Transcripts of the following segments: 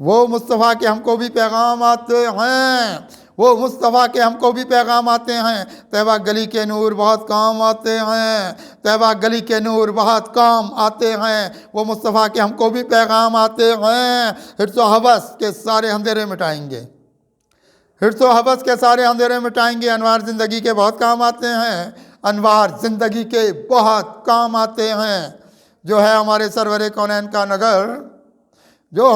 वो मुस्तफ़ा के हमको भी पैगाम आते हैं, वो मुस्तफ़ा के हमको भी पैगाम आते हैं। तैबा गली के नूर बहुत काम आते हैं, तैबा गली के नूर बहुत काम आते हैं। वो मुस्तफ़ा के हमको भी पैगाम आते हैं। हिर्स व हवस के सारे अंधेरे मिटाएंगे, हिर्स व हवस के सारे अंधेरे मिटाएंगे। अनवार ज़िंदगी के बहुत काम आते हैं, अनवार ज़िंदगी के बहुत काम आते हैं। जो है हमारे सरवरे कौनैन का नगर, जो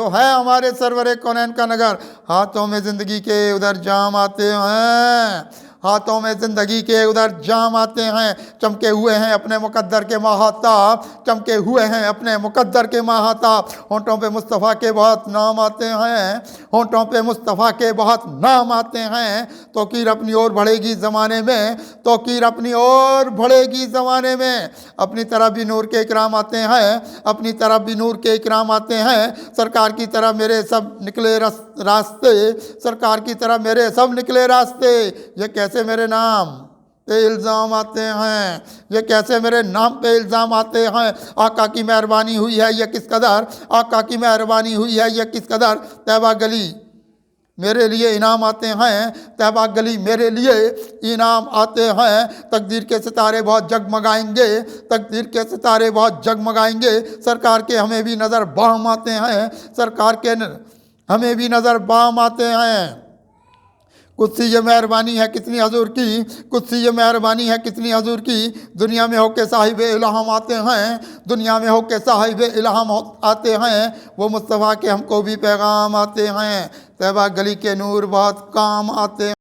है हमारे सरवरे कौनैन का नगर। हाथों में ज़िंदगी के उधर जाम आते हैं, हाथों में ज़िंदगी के उधर जाम आते हैं। चमके हुए हैं अपने मुकद्दर के महाताब, चमके हुए हैं अपने मुकद्दर के महाताब। होंठों पे मुस्तफ़ा के बहुत नाम आते हैं, होंठों पे मुस्तफ़ा के बहुत नाम आते हैं। तौकीर अपनी ओर बढ़ेगी ज़माने में, तौकीर अपनी ओर बढ़ेगी ज़माने में। अपनी तरफ भी नूर के इकराम आते हैं, अपनी तरफ भी नूर के इकराम आते हैं। सरकार की तरफ मेरे सब निकले रास्ते, सरकार की तरफ मेरे सब निकले रास्ते। ये कैसे मेरे नाम पे इल्ज़ाम आते हैं, ये कैसे मेरे नाम पे इल्ज़ाम आते हैं। आका की मेहरबानी हुई है ये किस कदर, आका की मेहरबानी हुई है ये किस कदर। तैबा गली मेरे लिए इनाम आते हैं, तैबा गली मेरे लिए इनाम आते हैं। तकदीर के सितारे बहुत जगमगाएंगे, तकदीर के सितारे बहुत जगमगाएंगे। सरकार के हमें भी नज़र बाम आते हैं, सरकार के हमें भी नज़र बाम आते हैं। कुत्सी ये मेहरबानी है कितनी हजूर की, कुत्सी ये मेहरबानी है कितनी हजूर की। दुनिया में होके साहिब इल्हाम आते हैं, दुनिया में होके साहिब इल्हाम आते हैं। वो मुस्तफ़ा के हमको भी पैगाम आते हैं। तैबा गली के नूर बहुत काम आते हैं।